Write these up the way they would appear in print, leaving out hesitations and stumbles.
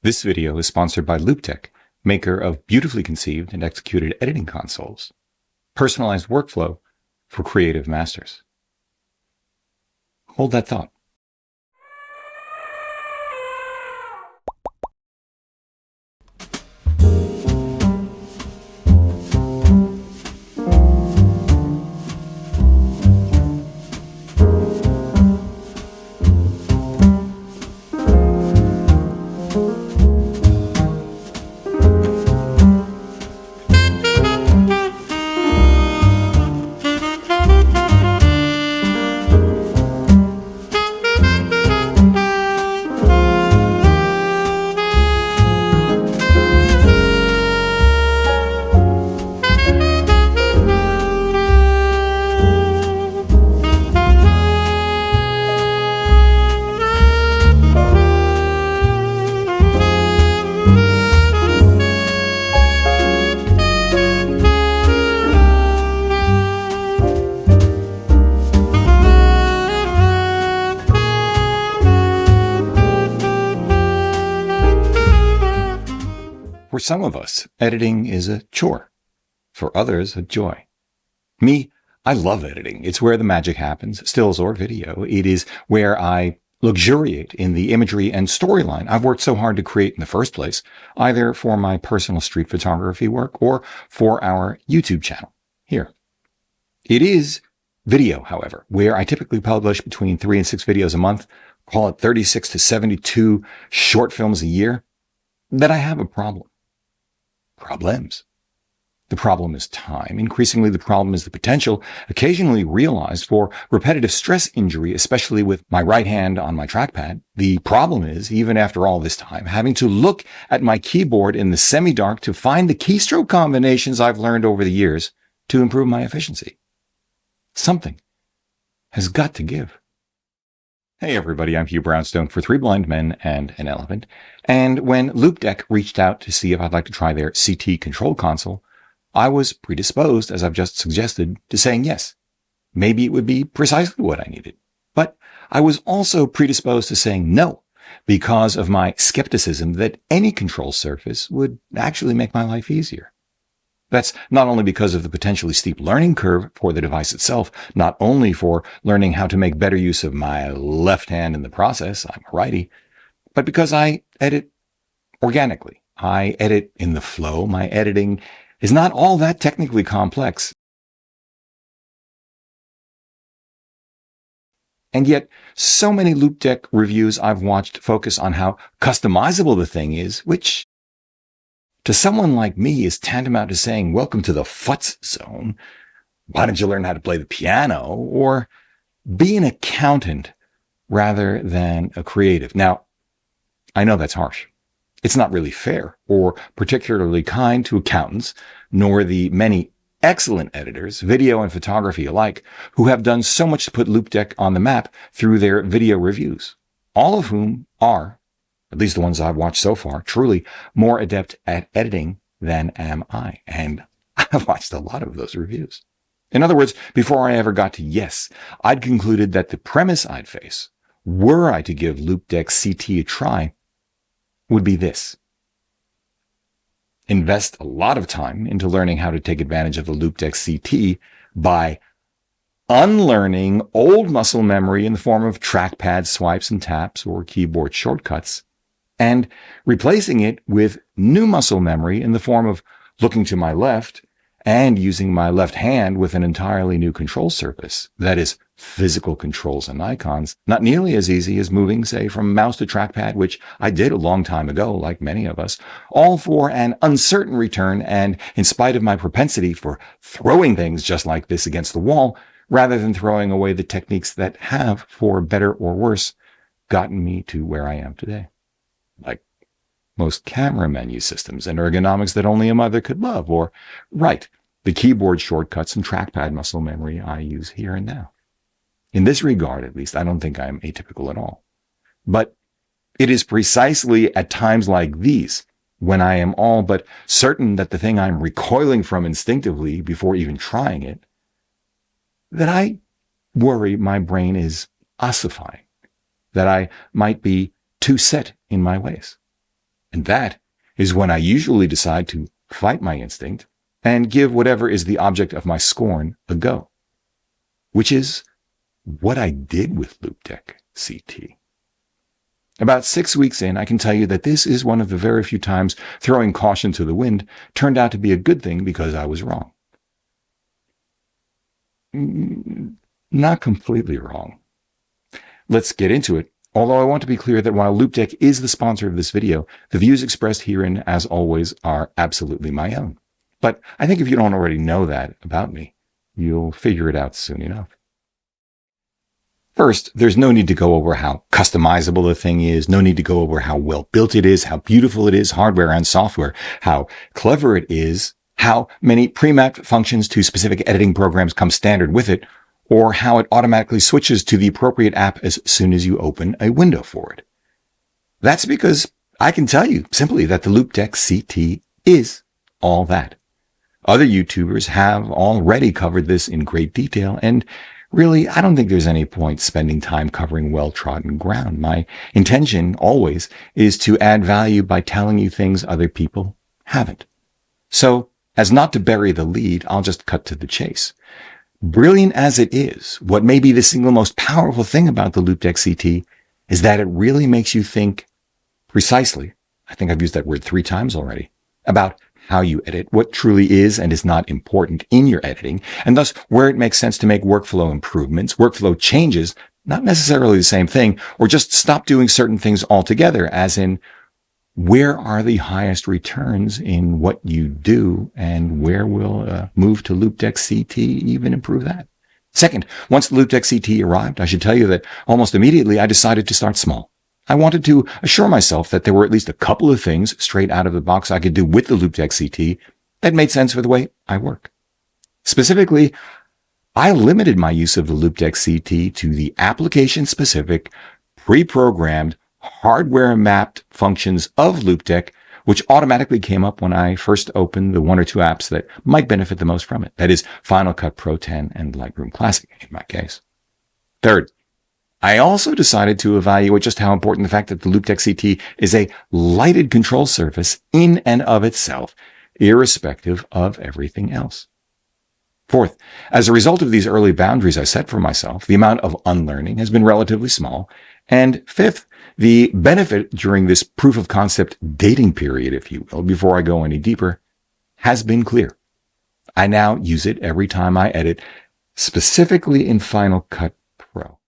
This video is sponsored by Loupedeck, maker of beautifully conceived and executed editing consoles. Personalized workflow for creative masters. Hold that thought. For some of us, editing is a chore. For others, a joy. Me, I love editing. It's where the magic happens, stills or video. It is where I luxuriate in the imagery and storyline I've worked so hard to create in the first place, either for my personal street photography work or for our YouTube channel here. It is video, however, where I typically publish between 3 and 6 videos a month, call it 36 to 72 short films a year, that I have a problem. Problems. The problem is time. Increasingly, the problem is the potential, occasionally realized, for repetitive stress injury, especially with my right hand on my trackpad. The problem is, even after all this time, having to look at my keyboard in the semi-dark to find the keystroke combinations I've learned over the years to improve my efficiency. Something has got to give. Hey everybody, I'm Hugh Brownstone for Three Blind Men and an Elephant. And when Loupedeck reached out to see if I'd like to try their CT control console, I was predisposed, as I've just suggested, to saying yes. Maybe it would be precisely what I needed. But I was also predisposed to saying no, because of my skepticism that any control surface would actually make my life easier. That's not only because of the potentially steep learning curve for the device itself, not only for learning how to make better use of my left hand in the process, I'm a righty, but because I edit organically. I edit in the flow. My editing is not all that technically complex. And yet, so many Loupedeck reviews I've watched focus on how customizable the thing is, which to someone like me is tantamount to saying, welcome to the futz zone. Why don't you learn how to play the piano? Or be an accountant rather than a creative. Now, I know that's harsh. It's not really fair or particularly kind to accountants, nor the many excellent editors, video and photography alike, who have done so much to put Loupedeck on the map through their video reviews, all of whom are, at least the ones I've watched so far, truly more adept at editing than am I. And I've watched a lot of those reviews. In other words, before I ever got to yes, I'd concluded that the premise I'd face, were I to give Loupedeck CT a try, would be this. Invest a lot of time into learning how to take advantage of the Loupedeck CT by unlearning old muscle memory in the form of trackpad swipes and taps or keyboard shortcuts, and replacing it with new muscle memory in the form of looking to my left and using my left hand with an entirely new control surface. That is, physical controls and icons, not nearly as easy as moving, say, from mouse to trackpad, which I did a long time ago, like many of us, all for an uncertain return, and in spite of my propensity for throwing things just like this against the wall, rather than throwing away the techniques that have, for better or worse, gotten me to where I am today. Like most camera menu systems and ergonomics that only a mother could love, or, right, the keyboard shortcuts and trackpad muscle memory I use here and now. In this regard, at least, I don't think I'm atypical at all. But it is precisely at times like these, when I am all but certain that the thing I'm recoiling from instinctively before even trying it, that I worry my brain is ossifying, that I might be too set in my ways. And that is when I usually decide to fight my instinct and give whatever is the object of my scorn a go, which is what I did with Loupedeck CT. About 6 weeks in, I can tell you that this is one of the very few times throwing caution to the wind turned out to be a good thing because I was wrong. Not completely wrong. Let's get into it. Although I want to be clear that while Loupedeck is the sponsor of this video, the views expressed herein, as always, are absolutely my own. But I think if you don't already know that about me, you'll figure it out soon enough. First, there's no need to go over how customizable the thing is, no need to go over how well built it is, how beautiful it is, hardware and software, how clever it is, how many pre-mapped functions to specific editing programs come standard with it, or how it automatically switches to the appropriate app as soon as you open a window for it. That's because I can tell you simply that the Loupedeck CT is all that. Other YouTubers have already covered this in great detail, and really, I don't think there's any point spending time covering well-trodden ground. My intention always is to add value by telling you things other people haven't. So, as not to bury the lead, I'll just cut to the chase. Brilliant as it is, what may be the single most powerful thing about the Loupedeck CT is that it really makes you think precisely, I think I've used that word 3 times already, about how you edit, what truly is and is not important in your editing, and thus where it makes sense to make workflow improvements, workflow changes, not necessarily the same thing, or just stop doing certain things altogether, as in where are the highest returns in what you do, and where will move to Loupedeck CT even improve that? Second, once the Loupedeck CT arrived, I should tell you that almost immediately I decided to start small. I wanted to assure myself that there were at least a couple of things straight out of the box I could do with the Loupedeck CT that made sense for the way I work. Specifically, I limited my use of the Loupedeck CT to the application-specific, pre-programmed, hardware-mapped functions of Loupedeck, which automatically came up when I first opened the 1 or 2 apps that might benefit the most from it. That is Final Cut Pro 10 and Lightroom Classic in my case. Third, I also decided to evaluate just how important the fact that the Loupedeck CT is a lighted control surface in and of itself, irrespective of everything else. Fourth, as a result of these early boundaries I set for myself, the amount of unlearning has been relatively small. And fifth, the benefit during this proof of concept dating period, if you will, before I go any deeper, has been clear. I now use it every time I edit, specifically in Final Cut Pro.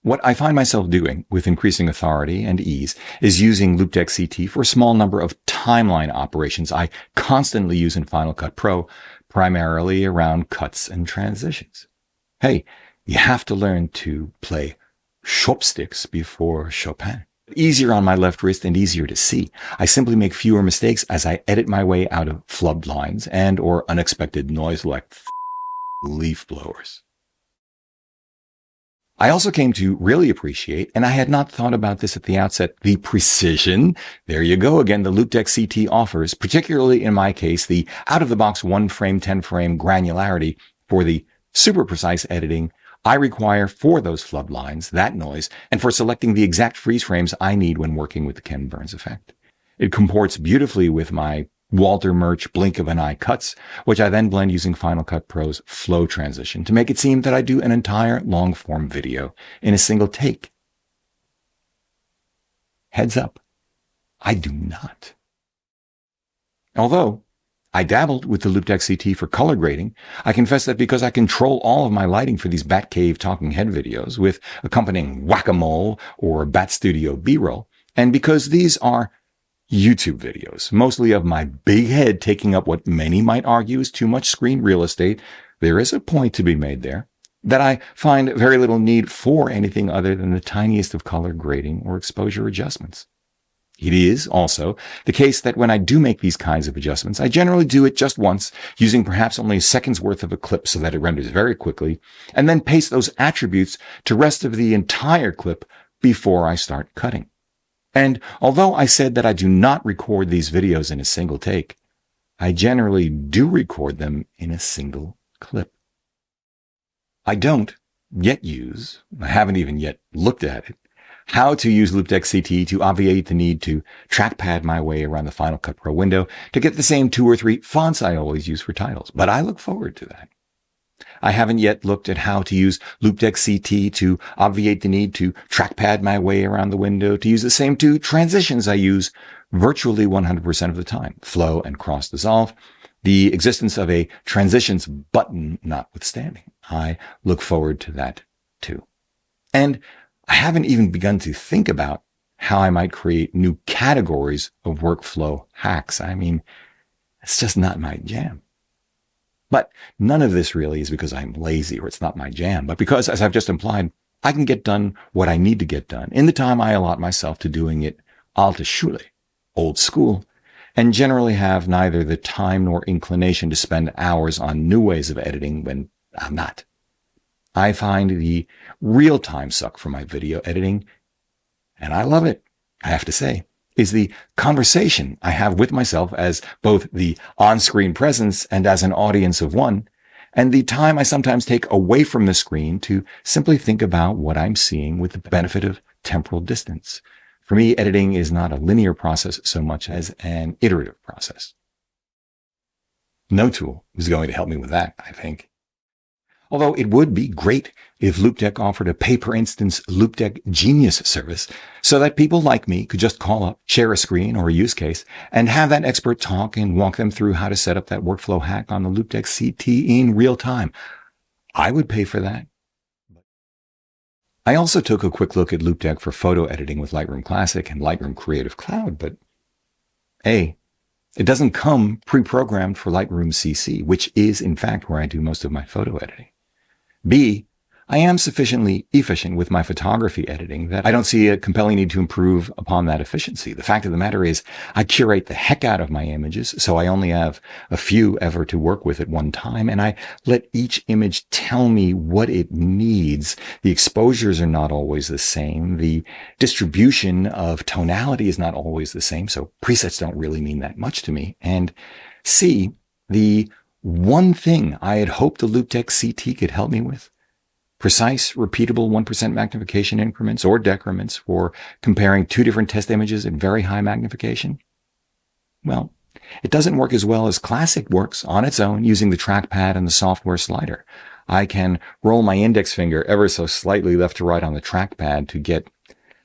What I find myself doing with increasing authority and ease is using Loupedeck CT for a small number of timeline operations I constantly use in Final Cut Pro, primarily around cuts and transitions. Hey, you have to learn to play chopsticks before Chopin. Easier on my left wrist and easier to see. I simply make fewer mistakes as I edit my way out of flubbed lines and or unexpected noise like leaf blowers. I also came to really appreciate, and I had not thought about this at the outset, the precision, there you go again, the Loupedeck CT offers, particularly in my case, the out-of-the-box 1-frame, 10-frame granularity for the super precise editing I require for those flub lines, that noise, and for selecting the exact freeze frames I need when working with the Ken Burns effect. It comports beautifully with my Walter Murch blink of an eye cuts, which I then blend using Final Cut Pro's flow transition to make it seem that I do an entire long-form video in a single take. Heads up, I do not. Although I dabbled with the Loupedeck CT for color grading, I confess that because I control all of my lighting for these Batcave talking head videos with accompanying whack-a-mole or Bat Studio B-roll, and because these are YouTube videos, mostly of my big head taking up what many might argue is too much screen real estate, there is a point to be made there. that I find very little need for anything other than the tiniest of color grading or exposure adjustments. It is also the case that when I do make these kinds of adjustments, I generally do it just once, using perhaps only a second's worth of a clip so that it renders very quickly, and then paste those attributes to rest of the entire clip before I start cutting. And although I said that I do not record these videos in a single take, I generally do record them in a single clip. I don't yet use, I haven't even yet looked at it, how to use Loupedeck CT to obviate the need to trackpad my way around the Final Cut Pro window to get the same 2 or 3 fonts I always use for titles, but I look forward to that. I haven't yet looked at how to use Loupedeck CT to obviate the need to trackpad my way around the window to use the same 2 transitions I use virtually 100% of the time, flow and cross dissolve, the existence of a transitions button notwithstanding. I look forward to that too. And I haven't even begun to think about how I might create new categories of workflow hacks. I mean, it's just not my jam. But none of this really is because I'm lazy or it's not my jam, but because, as I've just implied, I can get done what I need to get done in the time I allot myself to doing it alte Schule, old school, and generally have neither the time nor inclination to spend hours on new ways of editing when I'm not. I find the real time suck for my video editing, and I love it, I have to say, is the conversation I have with myself as both the on-screen presence and as an audience of one, and the time I sometimes take away from the screen to simply think about what I'm seeing with the benefit of temporal distance. For me, editing is not a linear process so much as an iterative process. No tool is going to help me with that, I think. Although it would be great if Loupedeck offered a pay-per-instance Loupedeck Genius service so that people like me could just call up, share a screen or a use case, and have that expert talk and walk them through how to set up that workflow hack on the Loupedeck CT in real time. I would pay for that. I also took a quick look at Loupedeck for photo editing with Lightroom Classic and Lightroom Creative Cloud, but A, it doesn't come pre-programmed for Lightroom CC, which is in fact where I do most of my photo editing. B, I am sufficiently efficient with my photography editing that I don't see a compelling need to improve upon that efficiency. The fact of the matter is I curate the heck out of my images, so I only have a few ever to work with at one time, and I let each image tell me what it needs. The exposures are not always the same. The distribution of tonality is not always the same, so presets don't really mean that much to me. And C, the one thing I had hoped the Loupedeck CT could help me with, precise, repeatable 1% magnification increments or decrements for comparing 2 different test images at very high magnification. Well, it doesn't work as well as Classic works on its own using the trackpad and the software slider. I can roll my index finger ever so slightly left to right on the trackpad to get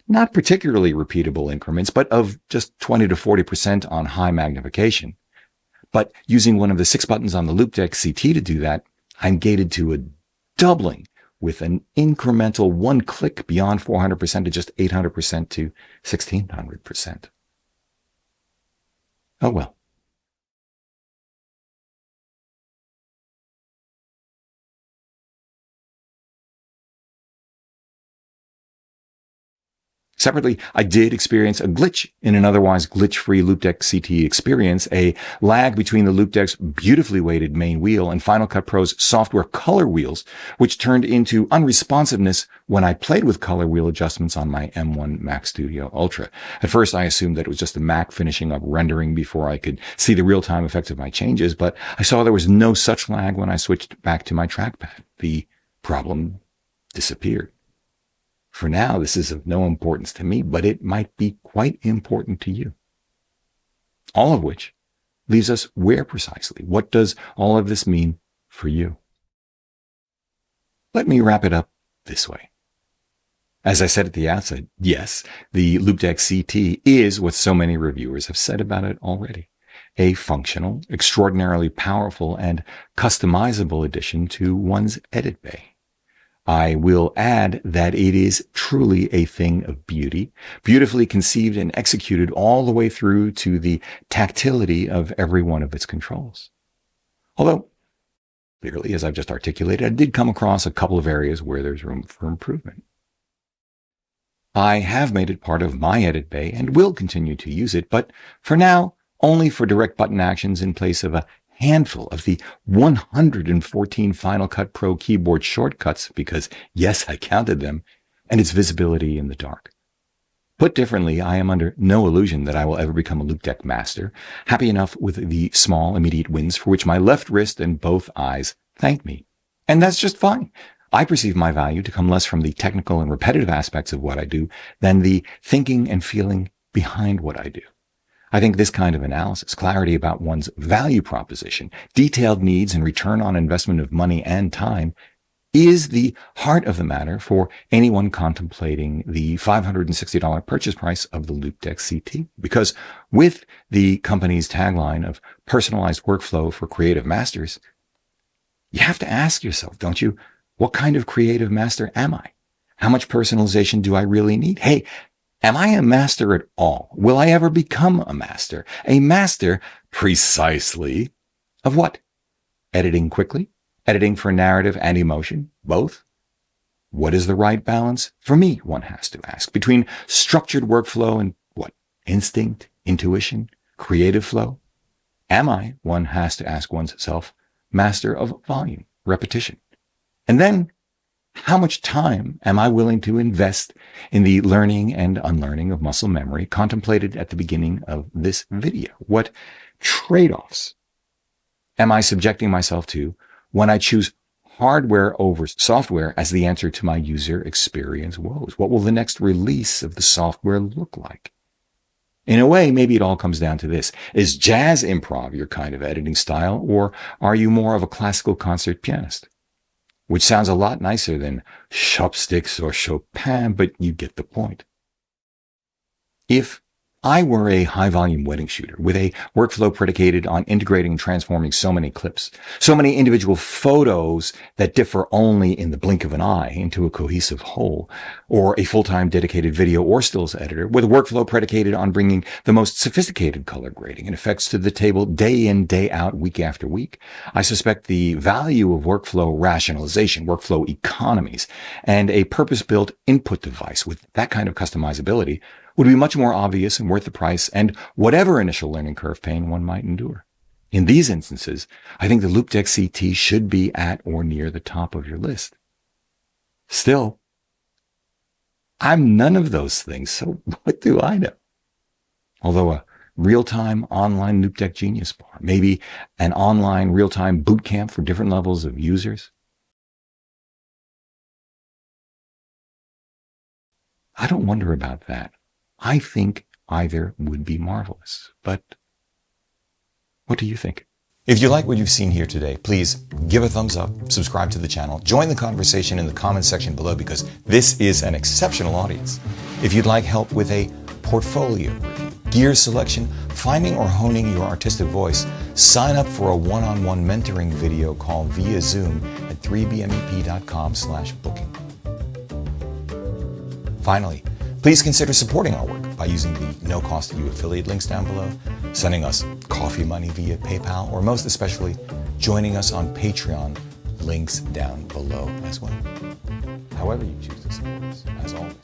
not particularly repeatable increments, but of just 20 to 40% on high magnification. But using one of the 6 buttons on the Loupedeck CT to do that, I'm gated to a doubling with an incremental 1 click beyond 400% to just 800% to 1600%. Oh well. Separately, I did experience a glitch in an otherwise glitch-free Loupedeck CT experience, a lag between the Loupedeck's beautifully weighted main wheel and Final Cut Pro's software color wheels, which turned into unresponsiveness when I played with color wheel adjustments on my M1 Mac Studio Ultra. At first, I assumed that it was just the Mac finishing up rendering before I could see the real-time effects of my changes, but I saw there was no such lag when I switched back to my trackpad. The problem disappeared. For now, this is of no importance to me, but it might be quite important to you. All of which leaves us where precisely? What does all of this mean for you? Let me wrap it up this way. As I said at the outset, yes, the Loupedeck CT is what so many reviewers have said about it already. A functional, extraordinarily powerful, and customizable addition to one's edit bay. I will add that it is truly a thing of beauty, beautifully conceived and executed all the way through to the tactility of every one of its controls. Although Clearly, as I've just articulated, I did come across a couple of areas where there's room for improvement. I have made it part of my edit bay and will continue to use it, but for now, only for direct button actions in place of a handful of the 114 Final Cut Pro keyboard shortcuts, because yes, I counted them, and its visibility in the dark. Put differently, I am under no illusion that I will ever become a Loupedeck master, happy enough with the small immediate wins for which my left wrist and both eyes thank me. And that's just fine. I perceive my value to come less from the technical and repetitive aspects of what I do than the thinking and feeling behind what I do. I think this kind of analysis, clarity about one's value proposition, detailed needs and return on investment of money and time, is the heart of the matter for anyone contemplating the $560 purchase price of the Loupedeck CT. Because with the company's tagline of personalized workflow for creative masters, you have to ask yourself, don't you, what kind of creative master am I? How much personalization do I really need? Hey, am I a master at all? Will I ever become a master? A master precisely of what? Editing quickly? Editing for narrative and emotion? Both? What is the right balance? For me, one has to ask, between structured workflow and what? Instinct, intuition, creative flow? Am I, one has to ask oneself, master of volume, repetition? And then, how much time am I willing to invest in the learning and unlearning of muscle memory contemplated at the beginning of this video? What trade-offs am I subjecting myself to when I choose hardware over software as the answer to my user experience woes? What will the next release of the software look like? In a way, maybe it all comes down to this. Is jazz improv your kind of editing style, or are you more of a classical concert pianist? Which sounds a lot nicer than chopsticks or Chopin, but you get the point. If I were a high-volume wedding shooter with a workflow predicated on integrating and transforming so many clips, so many individual photos that differ only in the blink of an eye into a cohesive whole, or a full-time dedicated video or stills editor with a workflow predicated on bringing the most sophisticated color grading and effects to the table day in, day out, week after week, I suspect the value of workflow rationalization, workflow economies, and a purpose-built input device with that kind of customizability would be much more obvious and worth the price and whatever initial learning curve pain one might endure. In these instances, I think the Loupedeck CT should be at or near the top of your list. Still, I'm none of those things, so what do I know? Although a real-time online Loupedeck Genius Bar, maybe an online real-time boot camp for different levels of users. I don't wonder about that. I think either would be marvelous, but what do you think? If you like what you've seen here today, please give a thumbs up, subscribe to the channel, join the conversation in the comments section below because this is an exceptional audience. If you'd like help with a portfolio review, gear selection, finding or honing your artistic voice, sign up for a one-on-one mentoring video call via Zoom at 3bmep.com/booking. Finally, please consider supporting our work by using the no-cost-to-you affiliate links down below, sending us coffee money via PayPal, or most especially, joining us on Patreon, links down below as well. However you choose to support us, as always,